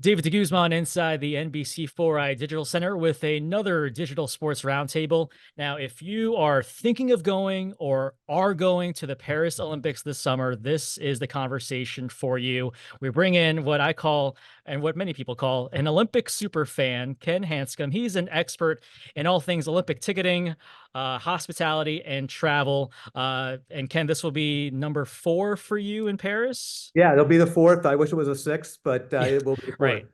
David DeGuzman inside the NBC4 Digital Center with another digital sports roundtable. Now, if you are thinking of going or are going to the Paris Olympics this summer, this is the conversation for you. We bring in what I call, and what many people call, an Olympic super fan, Ken Hanscom. He's an expert in all things Olympic ticketing, hospitality, and travel. And Ken, this will be number 4 for you in Paris. Yeah, it'll be the fourth. I wish it was a sixth, but Yeah, it will be the fourth. right.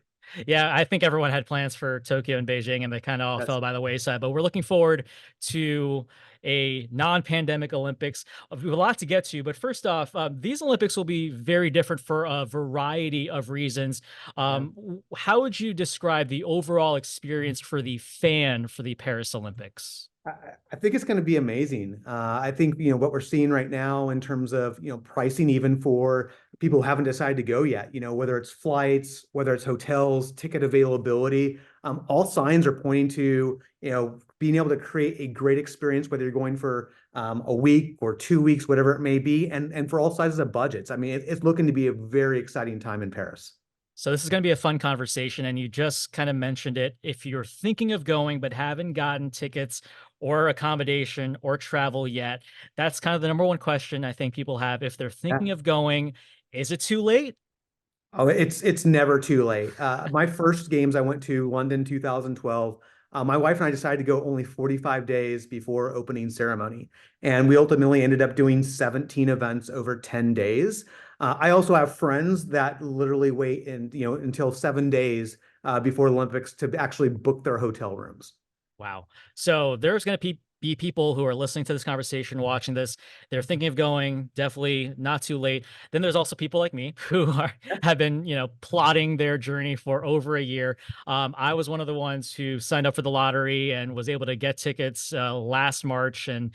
Yeah, I think everyone had plans for Tokyo and Beijing, and they kind of all Yes. fell by the wayside. But we're looking forward to a non-pandemic Olympics. We have a lot to get to, but first off, these Olympics will be very different for a variety of reasons. Yeah. How would you describe the overall experience for the fan for the Paris Olympics? I, I think it's going to be amazing. I think, what we're seeing right now in terms of, pricing, even for people who haven't decided to go yet, whether it's flights, whether it's hotels, ticket availability, all signs are pointing to, being able to create a great experience, whether you're going for a week or 2 weeks, whatever it may be, and for all sizes of budgets. I mean, it's looking to be a very exciting time in Paris. So this is going to be a fun conversation, and you just kind of mentioned it. If you're thinking of going but haven't gotten tickets or accommodation or travel yet, that's kind of the number one question I think people have. If they're thinking of going, is it too late? Oh, it's never too late. My first games I went to London 2012. My wife and I decided to go only 45 days before opening ceremony, and we ultimately ended up doing 17 events over 10 days. I also have friends that literally wait until 7 days before Olympics to actually book their hotel rooms. Wow. So there's going to be people who are listening to this conversation, watching this. They're thinking of going, definitely not too late. Then there's also people like me who have been, plotting their journey for over a year. I was one of the ones who signed up for the lottery and was able to get tickets last March and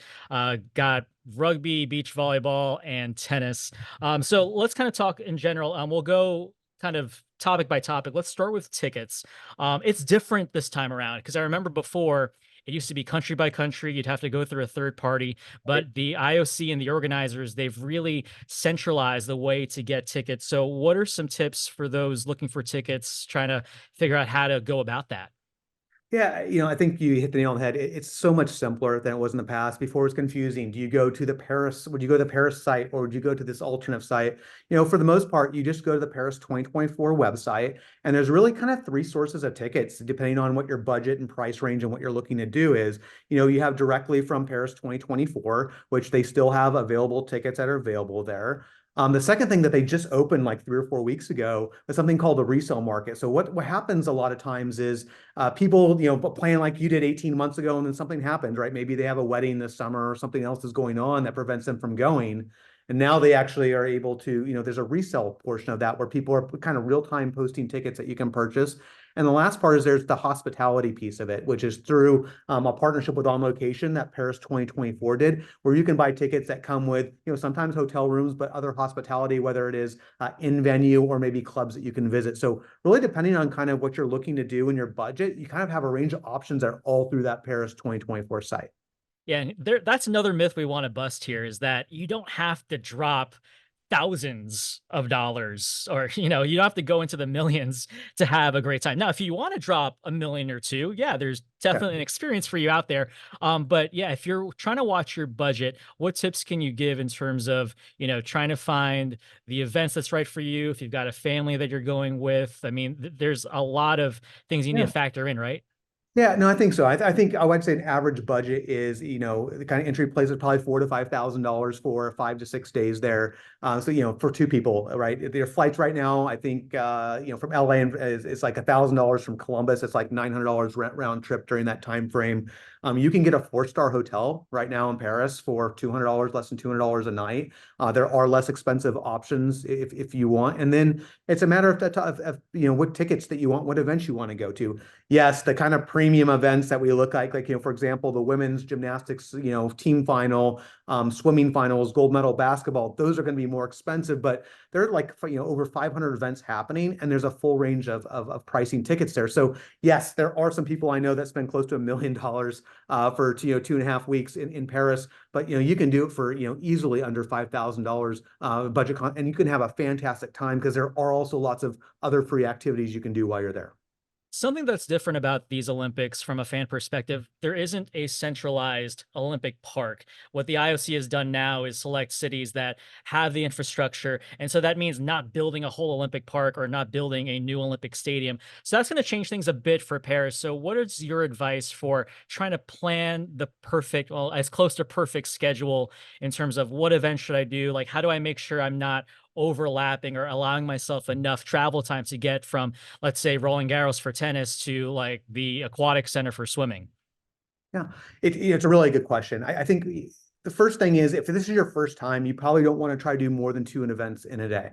got rugby, beach volleyball, and tennis. So let's kind of talk in general. We'll go kind of topic by topic. Let's start with tickets. It's different this time around because I remember before it used to be country by country. You'd have to go through a third party, but the IOC and the organizers, they've really centralized the way to get tickets. So what are some tips for those looking for tickets, trying to figure out how to go about that? Yeah, I think you hit the nail on the head. It's so much simpler than it was in the past. Before it was confusing. Do you go to the Paris, would you go to the Paris site or would you go to this alternate site? For the most part, you just go to the Paris 2024 website, and there's really kind of three sources of tickets, depending on what your budget and price range and what you're looking to do is. You have directly from Paris 2024, which they still have available tickets that are available there. The second thing that they just opened like 3 or 4 weeks ago was something called the resale market. So what happens a lot of times is people, plan like you did 18 months ago, and then something happens, right? Maybe they have a wedding this summer or something else is going on that prevents them from going. And now they actually are able to, there's a resale portion of that where people are kind of real time posting tickets that you can purchase. And the last part is there's the hospitality piece of it, which is through a partnership with On Location that Paris 2024 did, where you can buy tickets that come with, sometimes hotel rooms, but other hospitality, whether it is in venue or maybe clubs that you can visit. So really depending on kind of what you're looking to do in your budget, you kind of have a range of options that are all through that Paris 2024 site. Yeah, and that's another myth we want to bust here is that you don't have to drop thousands of dollars or you don't have to go into the millions to have a great time. Now, if you want to drop a million or two, yeah, there's Yeah. definitely an experience for you out there. But yeah, if you're trying to watch your budget, what tips can you give in terms of, trying to find the events that's right for you? If you've got a family that you're going with, I mean, there's a lot of things you need to Yeah. factor in, right? Yeah, no, I think so. I think I would say an average budget is, the kind of entry place is probably $4,000 to $5,000 for 5 to 6 days there. So, for two people, right? Their flights right now, I think, from LA it's like $1,000 from Columbus. It's like $900 round trip during that time frame. You can get a 4-star hotel right now in Paris for $200, less than $200 a night. There are less expensive options if you want, and then it's a matter of what tickets that you want, what events you want to go to. Yes, the kind of premium events that we look like, for example, the women's gymnastics, team final, swimming finals, gold medal basketball, those are going to be more expensive, but there are like, over 500 events happening, and there's a full range of pricing tickets there. So yes, there are some people I know that spend close to $1 million for 2.5 weeks in Paris. But you can do it for easily under $5,000 and you can have a fantastic time because there are also lots of other free activities you can do while you're there. Something that's different about these Olympics from a fan perspective, there isn't a centralized Olympic park. What the IOC has done now is select cities that have the infrastructure. And so that means not building a whole Olympic park or not building a new Olympic stadium. So that's going to change things a bit for Paris. So, what is your advice for trying to plan the perfect, well, as close to perfect schedule in terms of what events should I do? Like, how do I make sure I'm not overlapping or allowing myself enough travel time to get from, let's say, Roland Garros for tennis to like the aquatic center for swimming? Yeah, it's a really good question. I think the first thing is if this is your first time, you probably don't want to try to do more than two events in a day.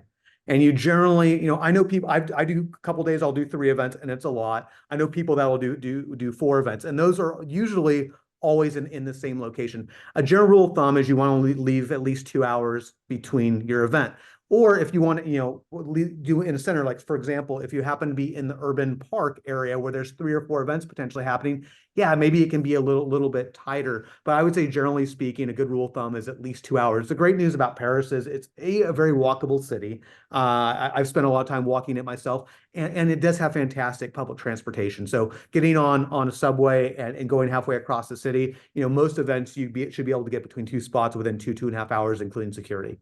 And you generally, I know people. I do a couple days. I'll do 3 events, and it's a lot. I know people that will do 4 events, and those are usually always in the same location. A general rule of thumb is you want to leave at least 2 hours between your event. Or if you want to, do in a center, like for example, if you happen to be in the urban park area where there's 3 or 4 events potentially happening, yeah, maybe it can be a little bit tighter. But I would say generally speaking, a good rule of thumb is at least 2 hours. The great news about Paris is it's a very walkable city. I've spent a lot of time walking it myself, and it does have fantastic public transportation. So getting on a subway and going halfway across the city, most events should be able to get between 2 spots within 2.5 hours, including security.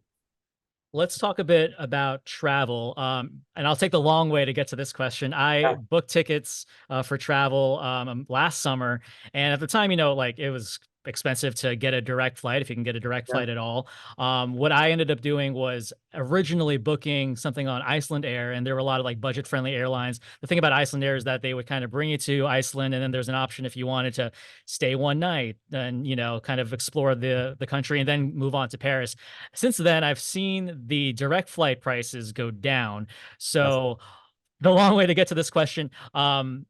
Let's talk a bit about travel. And I'll take the long way to get to this question. I booked tickets for travel last summer. And at the time, like it was expensive to get a direct flight, if you can get a direct Yeah. flight at all. What I ended up doing was originally booking something on Iceland Air, and there were a lot of like budget friendly airlines. The thing about Iceland Air is that they would kind of bring you to Iceland, and then there's an option if you wanted to stay one night and, kind of explore the country and then move on to Paris. Since then, I've seen the direct flight prices go down. Yes. So the long way to get to this question,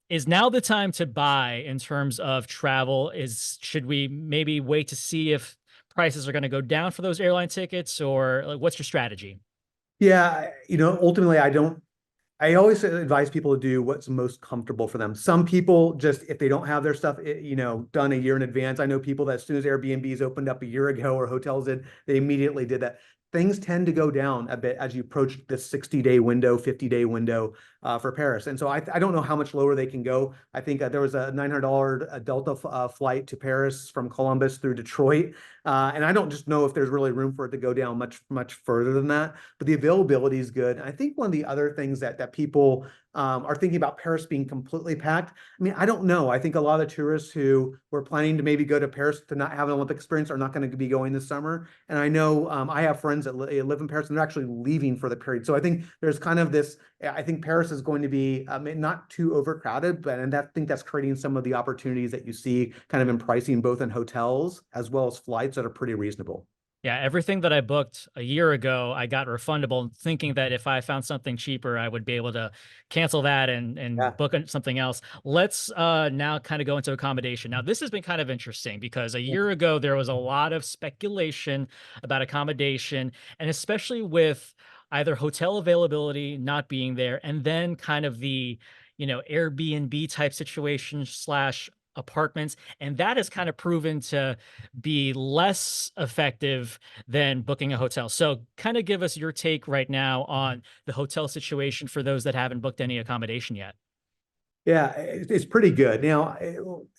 is now the time to buy in terms of travel? Should we maybe wait to see if prices are going to go down for those airline tickets, or like, what's your strategy? Yeah, ultimately, I always advise people to do what's most comfortable for them. Some people just, if they don't have their stuff, done a year in advance. I know people that as soon as Airbnbs opened up a year ago or hotels did, they immediately did that. Things tend to go down a bit as you approach the 60-day window, 50-day window for Paris. And so I don't know how much lower they can go. I think there was a $900 Delta flight to Paris from Columbus through Detroit. And I don't just know if there's really room for it to go down much further than that. But the availability is good. And I think one of the other things that people are thinking about Paris being completely packed. I mean, I don't know. I think a lot of the tourists who were planning to maybe go to Paris to not have an Olympic experience are not going to be going this summer. And I know I have friends that live in Paris and they're actually leaving for the period. So I think there's kind of this, I think Paris is going to be not too overcrowded, but I think that's creating some of the opportunities that you see kind of in pricing, both in hotels as well as flights that are pretty reasonable. Yeah, everything that I booked a year ago, I got refundable, thinking that if I found something cheaper, I would be able to cancel that and Yeah. book something else. Let's now kind of go into accommodation. Now, this has been kind of interesting because a year ago there was a lot of speculation about accommodation, and especially with either hotel availability not being there, and then kind of the Airbnb type situation slash apartments, and that has kind of proven to be less effective than booking a hotel. So kind of give us your take right now on the hotel situation for those that haven't booked any accommodation yet. Yeah, it's pretty good. Now,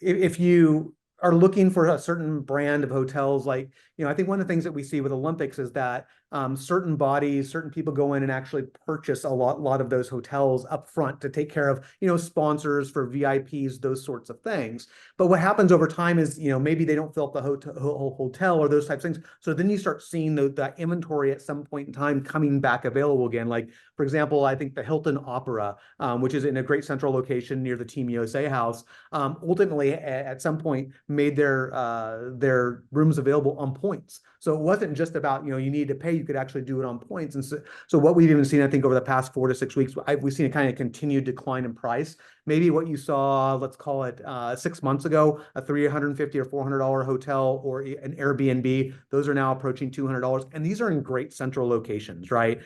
if you are looking for a certain brand of hotels, like, I think one of the things that we see with Olympics is that certain bodies, certain people go in and actually purchase a lot of those hotels up front to take care of, sponsors for VIPs, those sorts of things. But what happens over time is, maybe they don't fill up the hotel or those types of things. So then you start seeing that inventory at some point in time coming back available again. Like, for example, I think the Hilton Opera, which is in a great central location near the Team USA house, ultimately at some point made their rooms available on points. So it wasn't just about, you need to pay, you could actually do it on points. And so what we've even seen, I think over the past 4 to 6 weeks, we've seen a kind of continued decline in price maybe what you saw, let's call it 6 months ago, a $350 or $400 hotel or an Airbnb. Those are now approaching $200. And these are in great central locations, right?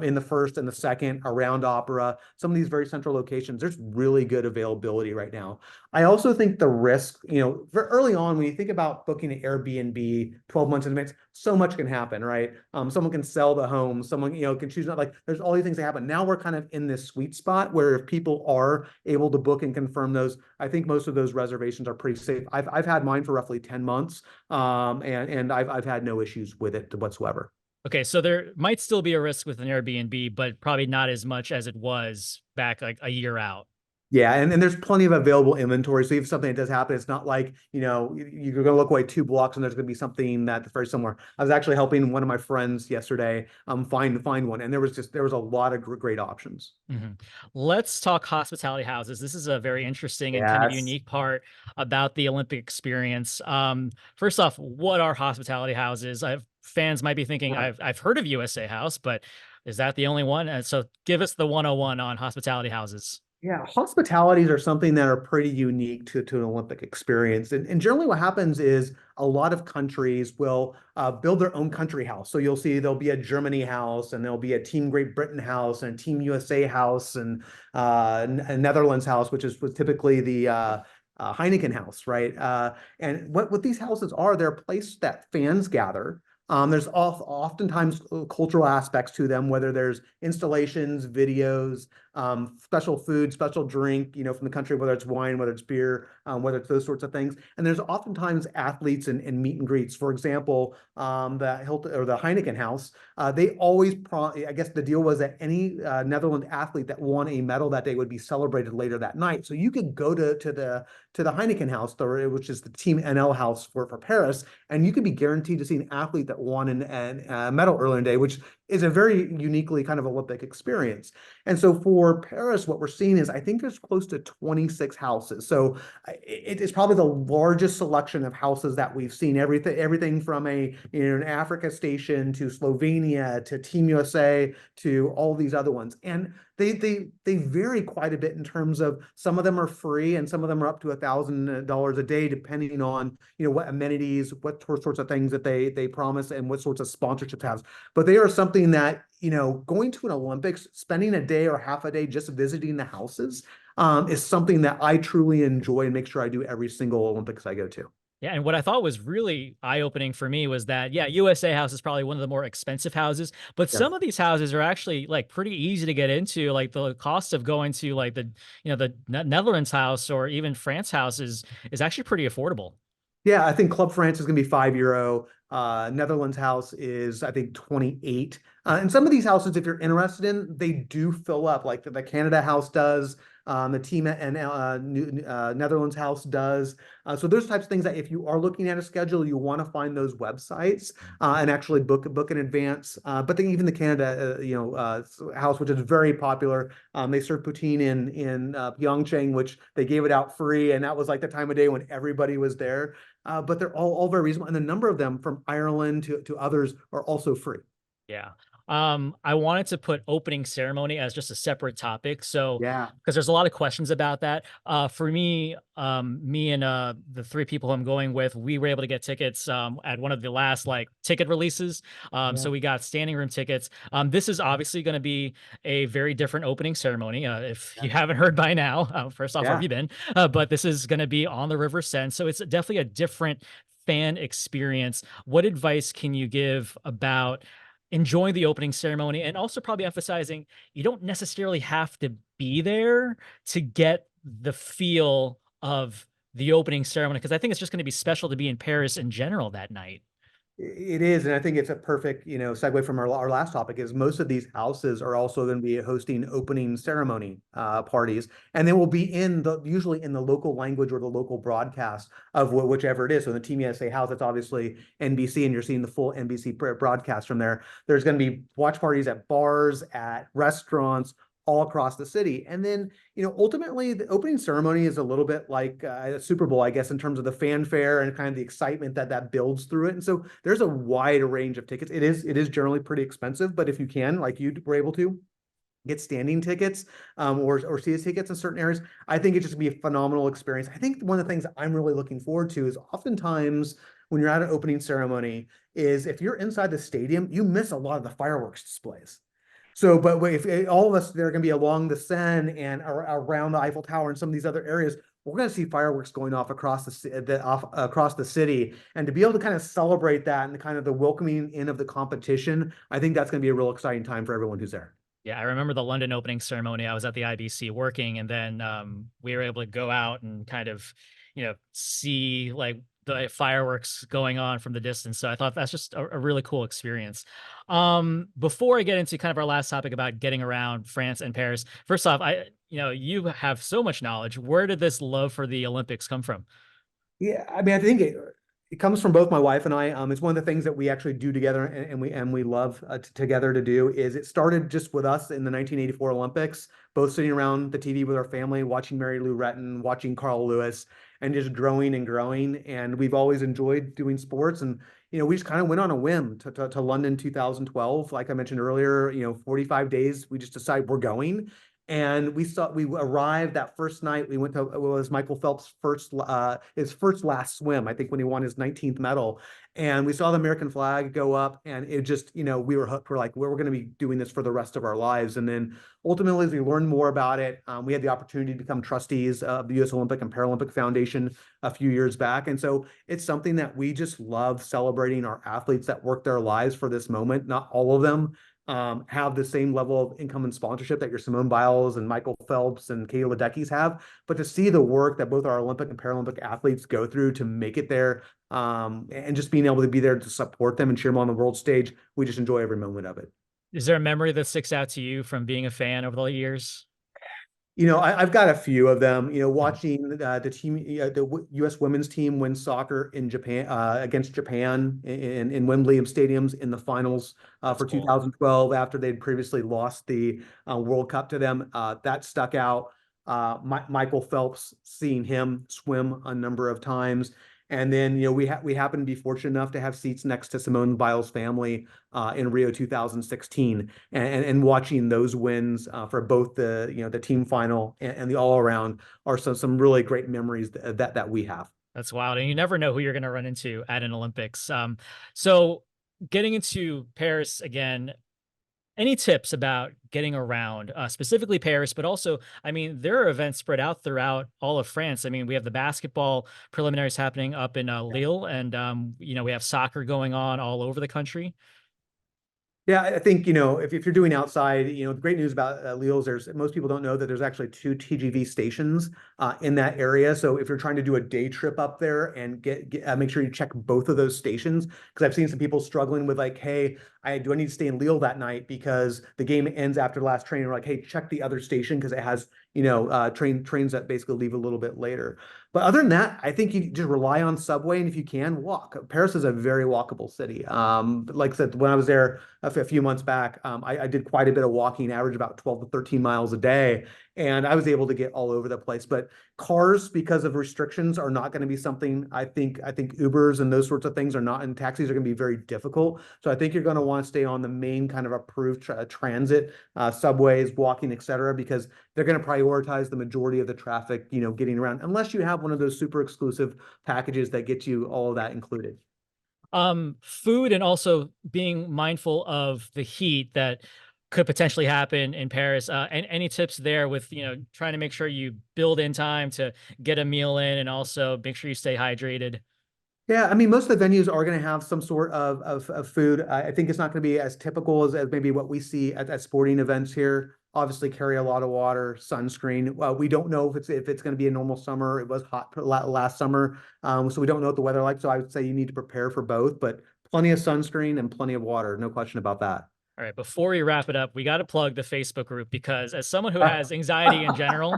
In the first and the second, around Opera, some of these very central locations, there's really good availability right now. I also think the risk, for early on, when you think about booking an Airbnb 12 months in advance, so much can happen, right? Someone can sell the home, someone, can choose not, like, there's all these things that happen. Now we're kind of in this sweet spot where if people are able to book and confirm those, I think most of those reservations are pretty safe. I've had mine for roughly 10 months, and I've had no issues with it whatsoever. Okay, so there might still be a risk with an Airbnb, but probably not as much as it was back like a year out. Yeah, and there's plenty of available inventory. So if something that does happen, it's not like, you're going to look away 2 blocks and there's going to be something that's very similar. I was actually helping one of my friends yesterday find one, and there was a lot of great options. Mhm. Let's talk hospitality houses. This is a very interesting and kind of Yes. unique part about the Olympic experience. First off, what are hospitality houses? Fans might be thinking I've heard of USA House, but is that the only one? And so give us the 101 on hospitality houses. Yeah, hospitalities are something that are pretty unique to an Olympic experience. And generally what happens is a lot of countries will build their own country house. So you'll see there'll be a Germany house, and there'll be a Team Great Britain house, and a Team USA house, and a Netherlands house, which was typically the Heineken house, right? And what these houses are, they're a place that fans gather. There's oftentimes cultural aspects to them, whether there's installations, videos, special food, special drink, from the country, whether it's wine, whether it's beer, whether it's those sorts of things. And there's oftentimes athletes and meet and greets. For example, the Hilton or the Heineken House, they always, I guess the deal was that any Netherlands athlete that won a medal that day would be celebrated later that night. So you could go to the Heineken House, which is the Team NL house for Paris, and you could be guaranteed to see an athlete that won a medal earlier in the day, which is a very uniquely kind of Olympic experience. And so for Paris, what we're seeing is I think there's close to 26 houses. So it is probably the largest selection of houses that we've seen. Everything from an Africa station to Slovenia to Team USA to all these other ones. And they vary quite a bit in terms of, some of them are free and some of them are up to $1,000 a day, depending on what amenities, what sorts of things that they promise, and what sorts of sponsorships have. But they are something that, going to an Olympics, spending a day or half a day just visiting the houses, is something that I truly enjoy and make sure I do every single Olympics I go to. Yeah, and what I thought was really eye-opening for me was that, yeah, USA House is probably one of the more expensive houses, but Yes. some of these houses are actually like pretty easy to get into. Like the cost of going to like the Netherlands house or even France house is actually pretty affordable. Yeah, I think Club France is going to be €5. Netherlands House is, I think, 28. And some of these houses, if you're interested in, they do fill up, like the Canada House does, the team and Netherlands House does. So there's types of things that if you are looking at a schedule, you want to find those websites and actually book in advance. But then even the Canada, house, which is very popular, they serve poutine in Pyeongchang, which they gave it out free, and that was like the time of day when everybody was there. But they're all very reasonable, and a number of them from Ireland to others are also free. Yeah. I wanted to put opening ceremony as just a separate topic. So, Yeah, because there's a lot of questions about that. For me, me and the three people I'm going with, we were able to get tickets at one of the last like ticket releases. yeah, So we got standing room tickets. This is obviously going to be a very different opening ceremony. If yeah, you haven't heard by now, first off, where have yeah. you been? But this is going to be on the River Seine, so it's definitely a different fan experience. What advice can you give about enjoying the opening ceremony, and also probably emphasizing you don't necessarily have to be there to get the feel of the opening ceremony? Because I think it's just going to be special to be in Paris in general that night. It is, and I think it's a perfect, segue from our last topic. Is most of these houses are also going to be hosting opening ceremony parties, and they will be usually in the local language or the local broadcast of whichever it is. So in the Team USA house, it's obviously NBC, and you're seeing the full NBC broadcast from there. There's going to be watch parties at bars, at restaurants, all across the city. And then, ultimately the opening ceremony is a little bit like a Super Bowl, I guess, in terms of the fanfare and kind of the excitement that builds through it. And so there's a wide range of tickets. It is generally pretty expensive, but if you can, like you were able to, get standing tickets or seated tickets in certain areas. I think it's just gonna be a phenomenal experience. I think one of the things I'm really looking forward to is oftentimes when you're at an opening ceremony is if you're inside the stadium, you miss a lot of the fireworks displays. So, but if all of us, they're going to be along the Seine and around the Eiffel Tower and some of these other areas, we're going to see fireworks going off across across the city, and to be able to kind of celebrate that and the kind of the welcoming in of the competition, I think that's going to be a real exciting time for everyone who's there. Yeah, I remember the London opening ceremony. I was at the IBC working, and then we were able to go out and kind of, see like the fireworks going on from the distance. So I thought that's just a really cool experience. Before I get into kind of our last topic about getting around France and Paris, first off, you have so much knowledge. Where did this love for the Olympics come from? Yeah, I mean, I think it comes from both my wife and I. It's one of the things that we actually do together, and we love together to do. Is it started just with us in the 1984 Olympics, both sitting around the TV with our family, watching Mary Lou Retton, watching Carl Lewis, and just growing and growing. And we've always enjoyed doing sports, and we just kind of went on a whim to London 2012. Like I mentioned earlier, 45 days. We just decided we're going. And we arrived that first night. We went to it was Michael Phelps' his first last swim, I think, when he won his 19th medal. And we saw the American flag go up, and it just, we were hooked. We're like, we're going to be doing this for the rest of our lives. And then ultimately, as we learned more about it, we had the opportunity to become trustees of the U.S. Olympic and Paralympic Foundation a few years back. And so it's something that we just love celebrating our athletes that work their lives for this moment. Not all of them have the same level of income and sponsorship that your Simone Biles and Michael Phelps and Katie Ledecky's have, but to see the work that both our Olympic and Paralympic athletes go through to make it there, and just being able to be there to support them and cheer them on the world stage, we just enjoy every moment of it. Is there a memory that sticks out to you from being a fan over the years? I've got a few of them. Mhm. Watching the team, the U.S. women's team win soccer in Japan against Japan in Wembley stadiums in the finals That's for cool. 2012 after they'd previously lost the World Cup to them. That stuck out. Michael Phelps, seeing him swim a number of times. And then, we happen to be fortunate enough to have seats next to Simone Biles' family in Rio 2016, and watching those wins for both the team final and the all around are some really great memories that we have. That's wild, and you never know who you're gonna run into at an Olympics. So getting into Paris again, any tips about getting around, specifically Paris, but also, I mean, there are events spread out throughout all of France. I mean, we have the basketball preliminaries happening up in Lille, and we have soccer going on all over the country. Yeah, I think, if you're doing outside, the great news about Lille is most people don't know that there's actually two TGV stations in that area. So if you're trying to do a day trip up there and make sure you check both of those stations, because I've seen some people struggling with like, hey, do I need to stay in Lille that night because the game ends after the last train? We're like, hey, check the other station because it has, trains that basically leave a little bit later. But other than that, I think you just rely on subway, and if you can, walk. Paris is a very walkable city. Like I said, when I was there a few months back, I did quite a bit of walking, average about 12 to 13 miles a day, and I was able to get all over the place. But cars, because of restrictions, are not going to be something. I think Ubers and those sorts of things are not, and taxis are going to be very difficult. So I think you're going to want to stay on the main kind of approved transit, subways, walking, etc., because they're going to prioritize the majority of the traffic, getting around, unless you have one of those super exclusive packages that get you all of that included. Food, and also being mindful of the heat that could potentially happen in Paris. And any tips there with, trying to make sure you build in time to get a meal in, and also make sure you stay hydrated. Yeah, I mean, most of the venues are going to have some sort of food. I think it's not going to be as typical as maybe what we see at sporting events here. Obviously, carry a lot of water, sunscreen. We don't know if it's going to be a normal summer. It was hot last summer, so we don't know what the weather like. So I would say you need to prepare for both, but plenty of sunscreen and plenty of water, no question about that. All right, before we wrap it up, we got to plug the Facebook group, because as someone who has anxiety in general,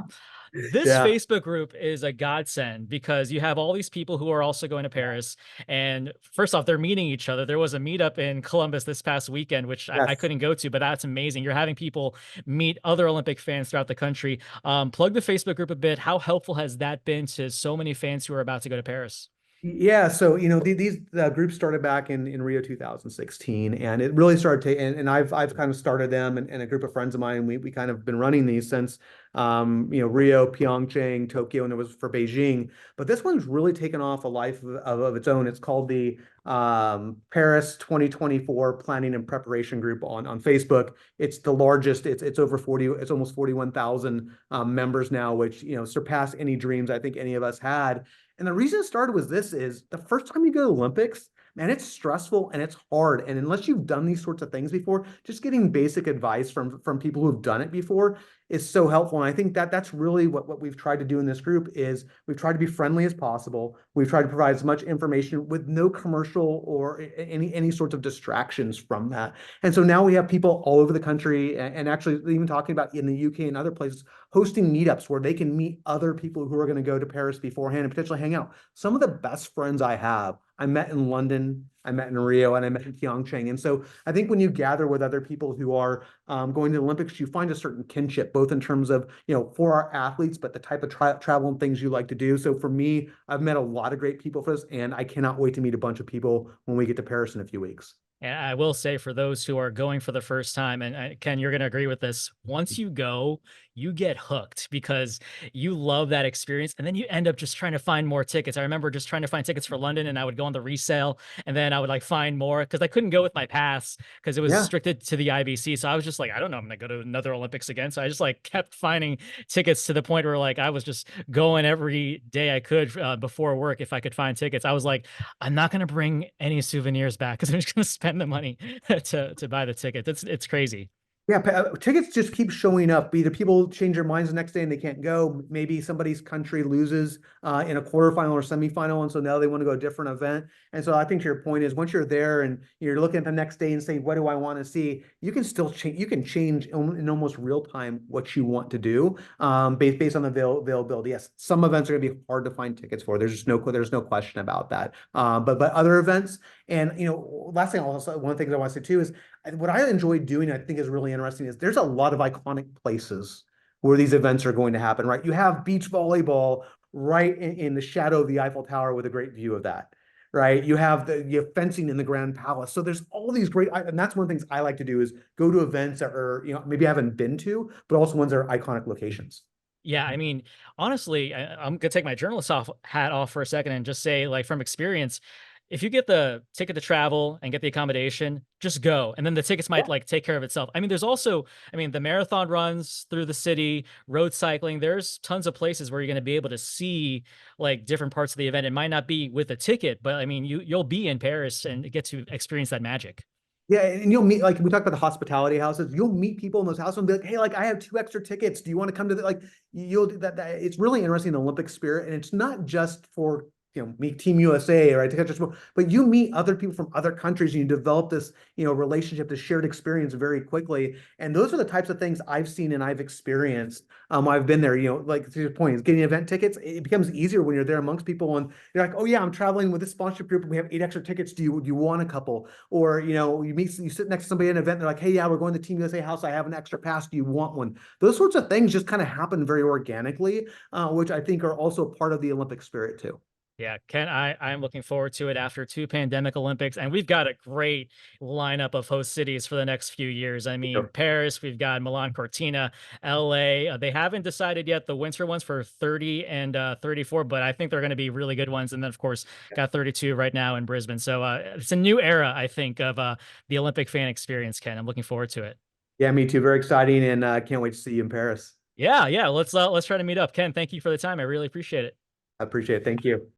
this Yeah. Facebook group is a godsend, because you have all these people who are also going to Paris. And first off, they're meeting each other. There was a meetup in Columbus this past weekend, which I Yes. couldn't go to, but that's amazing. You're having people meet other Olympic fans throughout the country. Plug the Facebook group a bit. How helpful has that been to so many fans who are about to go to Paris? Yeah, so these groups started back in Rio 2016, and it really started to, and I've kind of started them, and a group of friends of mine, we kind of been running these since Rio, Pyeongchang, Tokyo, and it was for Beijing. But this one's really taken off a life of its own. It's called the Paris 2024 Planning and Preparation Group on Facebook. It's the largest. It's over 40. It's almost 41,000 members now, which surpassed any dreams I think any of us had. And the reason it started was this is the first time you go to the Olympics, man, it's stressful and it's hard. And unless you've done these sorts of things before, just getting basic advice from people who've done it before is so helpful. And I think that's really what we've tried to do in this group is we've tried to be friendly as possible. We've tried to provide as much information with no commercial or any sorts of distractions from that. And so now we have people all over the country and actually even talking about in the UK and other places hosting meetups where they can meet other people who are going to go to Paris beforehand and potentially hang out. Some of the best friends I have, I met in London, I met in Rio, and I met in Pyeongchang. And so I think when you gather with other people who are going to the Olympics, you find a certain kinship, both in terms of, for our athletes, but the type of travel and things you like to do. So for me, I've met a lot of great people for this, and I cannot wait to meet a bunch of people when we get to Paris in a few weeks. And I will say for those who are going for the first time, and Ken, you're going to agree with this. Once you go, you get hooked because you love that experience, and then you end up just trying to find more tickets. I remember just trying to find tickets for London, and I would go on the resale, and then I would like find more because I couldn't go with my pass because it was Yeah. restricted to the IBC. So I was just like, I don't know, I'm going to go to another Olympics again. So I just like kept finding tickets to the point where like I was just going every day I could before work if I could find tickets. I was like, I'm not going to bring any souvenirs back because I'm just going to spend the money to buy the ticket. It's crazy. Yeah, tickets just keep showing up. Either people change their minds the next day and they can't go. Maybe somebody's country loses in a quarterfinal or semifinal, and so now they want to go to a different event. And so I think your point is once you're there and you're looking at the next day and say, "What do I want to see?" You can still change. You can change in almost real time what you want to do based on the availability. Yes, some events are going to be hard to find tickets for. There's no question about that. But other events, and last thing also one of the things I want to say too is what I enjoy doing, I think is really interesting, is there's a lot of iconic places where these events are going to happen, right? You have beach volleyball right in the shadow of the Eiffel Tower with a great view of that, right? You have fencing in the Grand Palace. So there's all these great, and that's one of the things I like to do is go to events that are, maybe I haven't been to, but also ones that are iconic locations. Yeah, I mean, honestly, I'm gonna take my journalist hat off for a second and just say, like, from experience, if you get the ticket to travel and get the accommodation, just go, and then the tickets might like take care of itself. I mean, there's also, I mean, the marathon runs through the city, road cycling. There's tons of places where you're gonna be able to see like different parts of the event. It might not be with a ticket, but I mean, you'll be in Paris and get to experience that magic. Yeah, and you'll meet like we talked about the hospitality houses. You'll meet people in those houses and be like, "Hey, like I have two extra tickets. Do you want to come to the like?" You'll do that. It's really interesting the Olympic spirit, and it's not just for meet Team USA, right? But you meet other people from other countries, and you develop this relationship, this shared experience very quickly. And those are the types of things I've seen and I've experienced. I've been there. Like to your point, is getting event tickets. It becomes easier when you're there amongst people, and you're like, "Oh yeah, I'm traveling with this sponsorship group, and we have 8 extra tickets. Do you want a couple?" Or you sit next to somebody at an event, they're like, "Hey, yeah, we're going to Team USA house. I have an extra pass. Do you want one?" Those sorts of things just kind of happen very organically, which I think are also part of the Olympic spirit too. Yeah, Ken, I'm looking forward to it after 2 pandemic Olympics, and we've got a great lineup of host cities for the next few years. I mean, Sure. Paris, we've got Milan Cortina, LA. They haven't decided yet the winter ones for 30 and 34, but I think they're going to be really good ones. And then, of course, got 32 right now in Brisbane. So it's a new era, I think, of the Olympic fan experience, Ken. I'm looking forward to it. Yeah, me too. Very exciting, and can't wait to see you in Paris. Yeah, yeah. Let's try to meet up. Ken, thank you for the time. I really appreciate it. I appreciate it. Thank you.